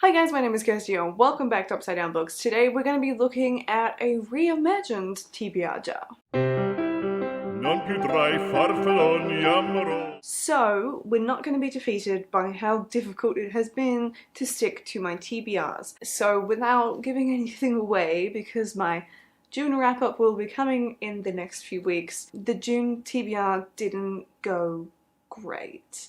Hi guys, my name is Kirsty and welcome back to Upside Down Books. Today we're going to be looking at a reimagined TBR jar. Non potrai farfalloni amoro. So, we're not going to be defeated by how difficult it has been to stick to my TBRs. So, without giving anything away, because my June wrap-up will be coming in the next few weeks, the June TBR didn't go great.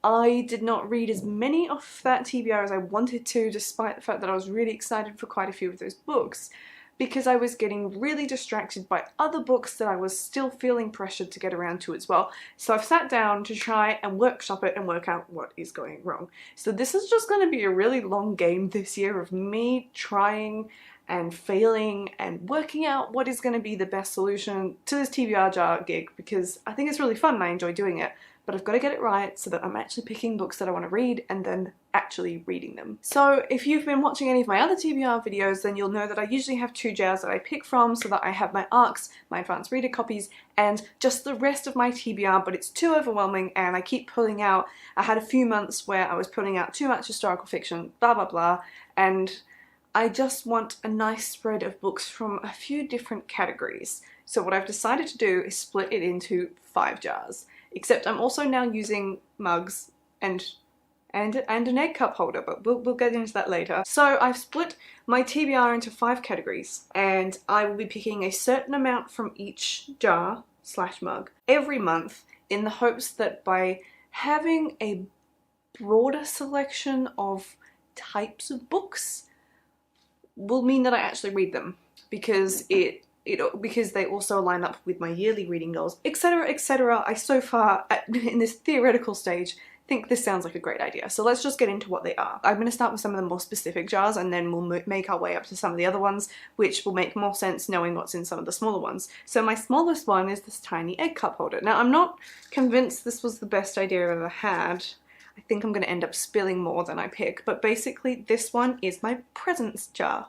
I did not read as many of that TBR as I wanted to, despite the fact that I was really excited for quite a few of those books, because I was getting really distracted by other books that I was still feeling pressured to get around to as well. So I've sat down to try and workshop it and work out what is going wrong. So this is just going to be a really long game this year of me trying and failing and working out what is going to be the best solution to this TBR jar gig, because I think it's really fun and I enjoy doing it. But I've got to get it right so that I'm actually picking books that I want to read and then actually reading them. So if you've been watching any of my other TBR videos, then you'll know that I usually have two jars that I pick from so that I have my ARCs, my advanced reader copies, and just the rest of my TBR, but it's too overwhelming and I keep pulling out. I had a few months where I was pulling out too much historical fiction, blah blah blah, and I just want a nice spread of books from a few different categories. So what I've decided to do is split it into 5 jars. Except I'm also now using mugs and an egg cup holder, but we'll get into that later. So I've split my TBR into 5 categories, and I will be picking a certain amount from each jar / mug every month in the hopes that by having a broader selection of types of books will mean that I actually read them, because because they also line up with my yearly reading goals, etc, etc. I so far, in this theoretical stage, think this sounds like a great idea. So let's just get into what they are. I'm going to start with some of the more specific jars and then we'll make our way up to some of the other ones, which will make more sense knowing what's in some of the smaller ones. So my smallest one is this tiny egg cup holder. Now I'm not convinced this was the best idea I've ever had. I think I'm going to end up spilling more than I pick, but basically this one is my presents jar.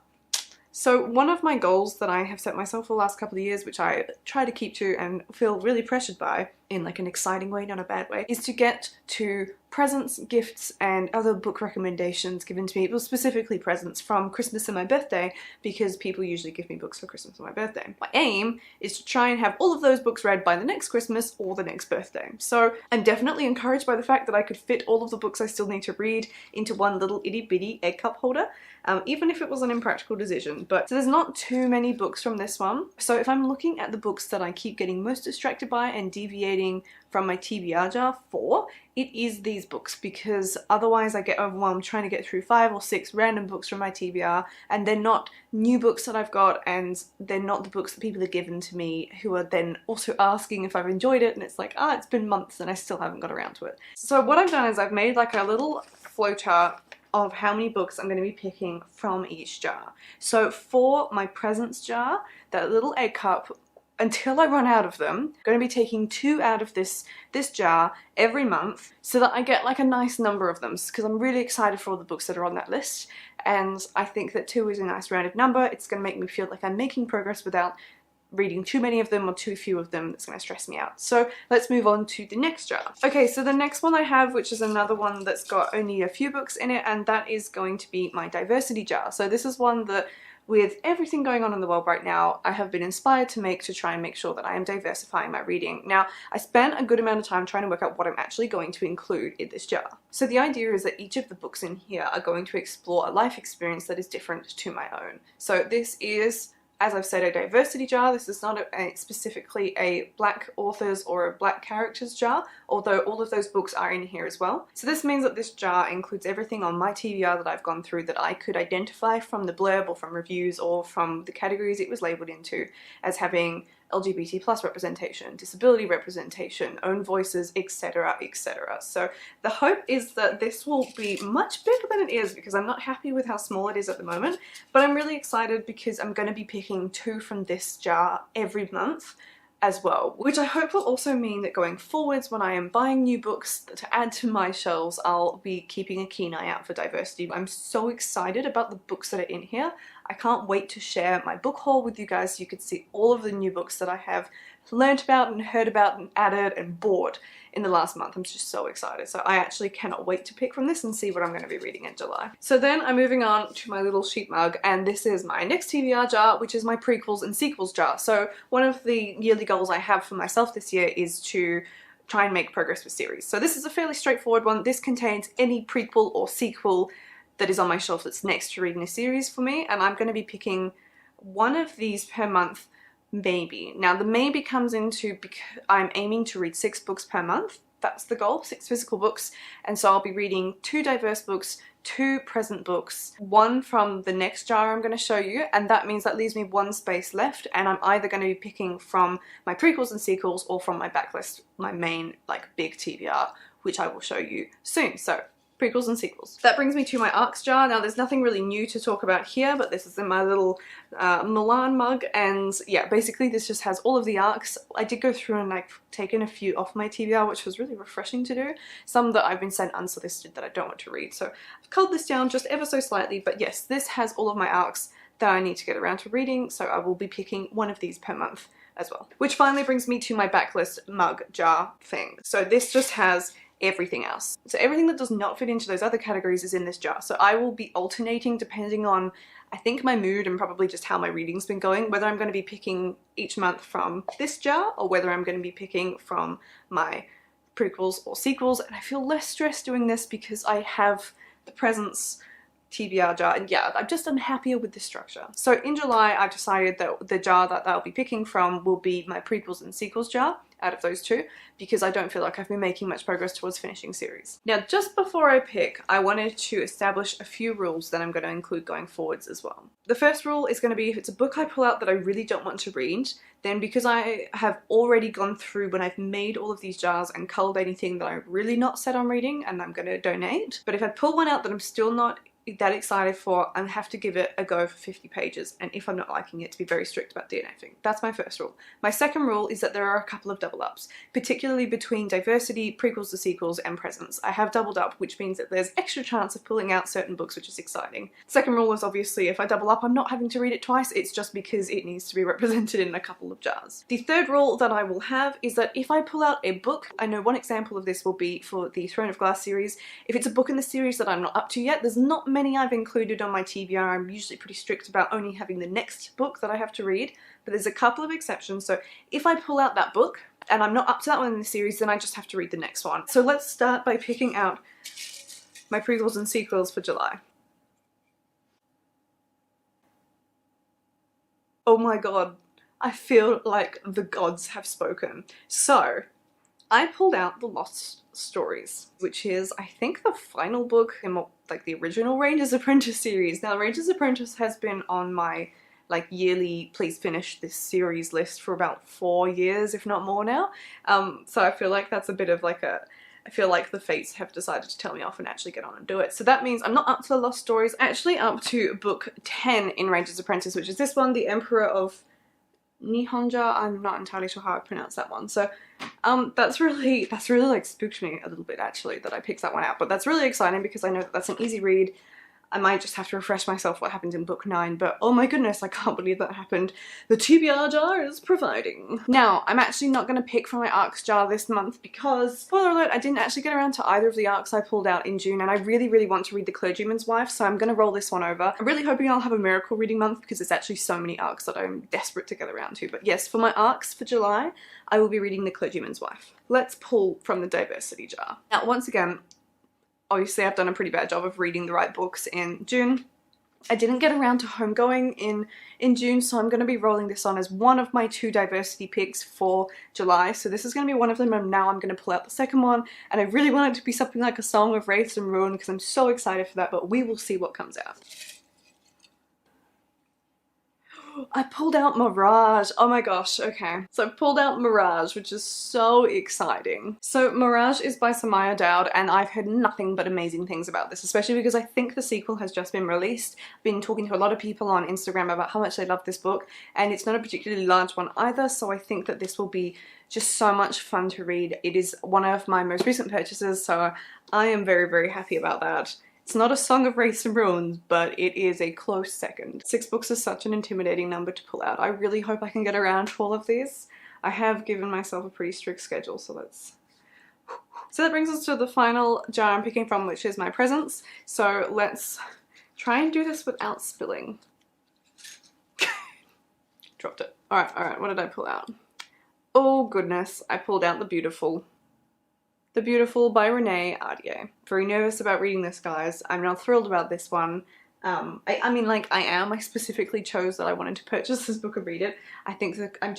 So one of my goals that I have set myself for the last couple of years, which I try to keep to and feel really pressured by, in like an exciting way, not a bad way, is to get to presents, gifts, and other book recommendations given to me, well, specifically presents from Christmas and my birthday, because people usually give me books for Christmas and my birthday. My aim is to try and have all of those books read by the next Christmas or the next birthday. So I'm definitely encouraged by the fact that I could fit all of the books I still need to read into one little itty bitty egg cup holder, even if it was an impractical decision. But so there's not too many books from this one. So if I'm looking at the books that I keep getting most distracted by and deviating from my TBR jar for, it is these books, because otherwise I get overwhelmed trying to get through 5 or 6 random books from my TBR, and they're not new books that I've got, and they're not the books that people have given to me who are then also asking if I've enjoyed it, and it's like, it's been months and I still haven't got around to it. So what I've done is I've made like a little flowchart of how many books I'm going to be picking from each jar. So for my presents jar, that little egg cup, until I run out of them, I'm going to be taking 2 out of this jar every month so that I get like a nice number of them, because I'm really excited for all the books that are on that list, and I think that 2 is a nice rounded number. It's going to make me feel like I'm making progress without reading too many of them or too few of them. That's going to stress me out. So let's move on to the next jar. Okay, so the next one I have, which is another one that's got only a few books in it, and that is going to be my diversity jar. So this is one that, with everything going on in the world right now, I have been inspired to make, to try and make sure that I am diversifying my reading. Now, I spent a good amount of time trying to work out what I'm actually going to include in this jar. So the idea is that each of the books in here are going to explore a life experience that is different to my own. So this is, as I've said, a diversity jar. This is not specifically a black authors or a black characters jar, although all of those books are in here as well. So this means that this jar includes everything on my TBR that I've gone through that I could identify from the blurb or from reviews or from the categories it was labelled into as having LGBT plus representation, disability representation, own voices, etc, etc. So the hope is that this will be much bigger than it is, because I'm not happy with how small it is at the moment, but I'm really excited because I'm going to be picking 2 from this jar every month as well, which I hope will also mean that going forwards, when I am buying new books to add to my shelves, I'll be keeping a keen eye out for diversity. I'm so excited about the books that are in here. I can't wait to share my book haul with you guys so you can see all of the new books that I have learnt about and heard about and added and bought in the last month. I'm just so excited. So I actually cannot wait to pick from this and see what I'm going to be reading in July. So then I'm moving on to my little sheet mug, and this is my next TBR jar, which is my prequels and sequels jar. So one of the yearly goals I have for myself this year is to try and make progress with series. So this is a fairly straightforward one. This contains any prequel or sequel that is on my shelf that's next to reading a series for me, and I'm going to be picking one of these per month, maybe. Now the maybe comes into because I'm aiming to read 6 books per month. That's the goal, 6 physical books, and so I'll be reading 2 diverse books, 2 present books, 1 from the next jar I'm going to show you, and that means that leaves me 1 space left, and I'm either going to be picking from my prequels and sequels or from my backlist, my main like big TBR, which I will show you soon. So prequels and sequels. That brings me to my ARCs jar. Now there's nothing really new to talk about here, but this is in my little Milan mug, and yeah, basically this just has all of the ARCs. I did go through and like taken a few off my TBR, which was really refreshing to do. Some that I've been sent unsolicited that I don't want to read, so I've culled this down just ever so slightly, but yes, this has all of my ARCs that I need to get around to reading, so I will be picking one of these per month as well. Which finally brings me to my backlist mug jar thing. So this just has everything else. So everything that does not fit into those other categories is in this jar. So I will be alternating depending on, I think, my mood and probably just how my reading's been going, whether I'm going to be picking each month from this jar or whether I'm going to be picking from my prequels or sequels. And I feel less stressed doing this because I have the presents TBR jar, and yeah, I'm happier with this structure. So in July I've decided that the jar that I'll be picking from will be my prequels and sequels jar out of those 2, because I don't feel like I've been making much progress towards finishing series. Now just before I pick, I wanted to establish a few rules that I'm going to include going forwards as well. The first rule is going to be, if it's a book I pull out that I really don't want to read, then because I have already gone through when I've made all of these jars and culled anything that I'm really not set on reading, and I'm going to donate. But if I pull one out that I'm still not that excited for, I have to give it a go for 50 pages, and if I'm not liking it, to be very strict about DNFing. That's my first rule. My second rule is that there are a couple of double ups, particularly between diversity, prequels to sequels, and presents. I have doubled up, which means that there's extra chance of pulling out certain books, which is exciting. Second rule is obviously if I double up, I'm not having to read it twice, it's just because it needs to be represented in a couple of jars. The third rule that I will have is that if I pull out a book, I know one example of this will be for the Throne of Glass series. If it's a book in the series that I'm not up to yet, there's not many I've included on my TBR. I'm usually pretty strict about only having the next book that I have to read, but there's a couple of exceptions. So if I pull out that book and I'm not up to that one in the series, then I just have to read the next one. So let's start by picking out my prequels and sequels for July. Oh my god, I feel like the gods have spoken. So I pulled out The Lost Stories, which is, I think, the final book in like the original Ranger's Apprentice series. Now, Ranger's Apprentice has been on my like yearly please finish this series list for about 4 years, if not more now. So I feel like that's a bit of like I feel like the fates have decided to tell me off and actually get on and do it. So that means I'm not up to The Lost Stories, actually up to book 10 in Ranger's Apprentice, which is this one, The Emperor of Nihonja. I'm not entirely sure how I pronounce that one. So that's really like spooked me a little bit actually that I picked that one out, but that's really exciting because I know that that's an easy read. I might just have to refresh myself what happened in book 9, but oh my goodness, I can't believe that happened. The TBR jar is providing. Now, I'm actually not going to pick from my ARCs jar this month because, spoiler alert, I didn't actually get around to either of the ARCs I pulled out in June, and I really want to read The Clergyman's Wife, so I'm going to roll this one over. I'm really hoping I'll have a miracle reading month because there's actually so many ARCs that I'm desperate to get around to. But yes, for my ARCs for July, I will be reading The Clergyman's Wife. Let's pull from the diversity jar. Now, once again, obviously I've done a pretty bad job of reading the right books in June. I didn't get around to Homegoing in June, so I'm going to be rolling this on as one of my 2 diversity picks for July. So this is going to be one of them, and now I'm going to pull out the second one, and I really want it to be something like A Song of Wraiths and Ruin because I'm so excited for that, but we will see what comes out. I pulled out Mirage. Oh my gosh, okay. So I pulled out Mirage, which is so exciting. So Mirage is by Samaya Dowd, and I've heard nothing but amazing things about this, especially because I think the sequel has just been released. I've been talking to a lot of people on Instagram about how much they love this book, and it's not a particularly large one either, so I think that this will be just so much fun to read. It is one of my most recent purchases, so I am very happy about that. It's not A Song of Wraiths and Ruins, but it is a close second. 6 books is such an intimidating number to pull out. I really hope I can get around to all of these. I have given myself a pretty strict schedule, so that brings us to the final jar I'm picking from, which is my presents. So let's try and do this without spilling. Dropped it. Alright, what did I pull out? Oh goodness, I pulled out The Beautiful. The Beautiful by Renee Ahdieh. Very nervous about reading this, guys. I'm not thrilled about this one. I mean, like, I am. I specifically chose that I wanted to purchase this book and read it. I think that I'm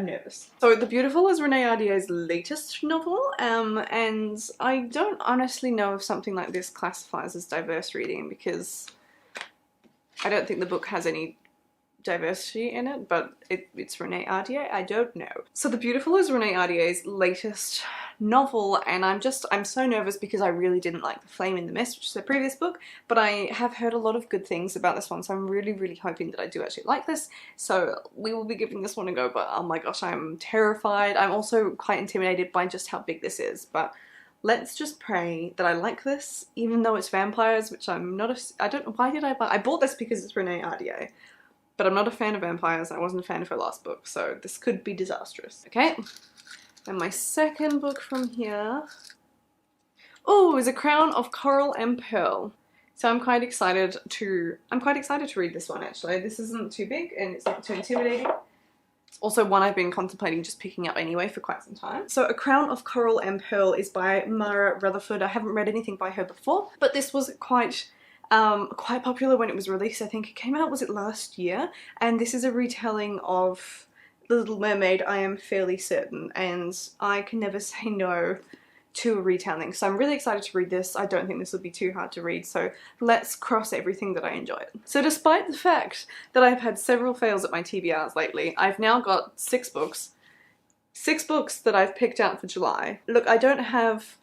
nervous. So The Beautiful is Renee Ahdieh's latest novel, and I don't honestly know if something like this classifies as diverse reading, because I don't think the book has any diversity in it, but it's Renee Ahdieh. I don't know. So The Beautiful is Renee Ahdieh's latest novel, and I'm so nervous because I really didn't like The Flame in the Mist, which is her previous book, but I have heard a lot of good things about this one, so I'm really hoping that I do actually like this. So we will be giving this one a go, but oh my gosh, I'm terrified. I'm also quite intimidated by just how big this is, but let's just pray that I like this, even though it's vampires, which I'm not I don't know, why did I buy? I bought this because it's Renee Ahdieh. But I'm not a fan of vampires. I wasn't a fan of her last book, so this could be disastrous. Okay, and my second book from here, oh, is A Crown of Coral and Pearl. So I'm quite excited to read this one, actually. This isn't too big and it's not too intimidating. It's also one I've been contemplating just picking up anyway for quite some time. So A Crown of Coral and Pearl is by Mara Rutherford. I haven't read anything by her before, but this was quite popular when it was released. I think it came out, was it last year? And this is a retelling of The Little Mermaid, I am fairly certain, and I can never say no to a retelling. So I'm really excited to read this. I don't think this will be too hard to read, so let's cross everything that I enjoy it. So despite the fact that I've had several fails at my TBRs lately, I've now got 6 books. 6 books that I've picked out for July. Look, I don't have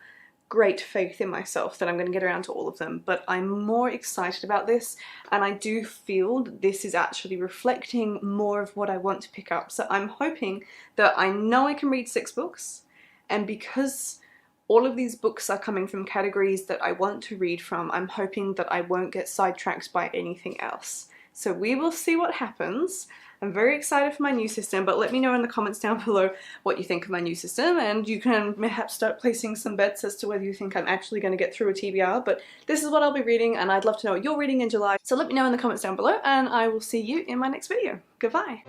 great faith in myself that I'm going to get around to all of them, but I'm more excited about this, and I do feel that this is actually reflecting more of what I want to pick up. So I'm hoping that I know I can read 6 books, and because all of these books are coming from categories that I want to read from, I'm hoping that I won't get sidetracked by anything else. So we will see what happens. I'm very excited for my new system, but let me know in the comments down below what you think of my new system, and you can perhaps start placing some bets as to whether you think I'm actually going to get through a TBR. But this is what I'll be reading, and I'd love to know what you're reading in July. So let me know in the comments down below, and I will see you in my next video. Goodbye!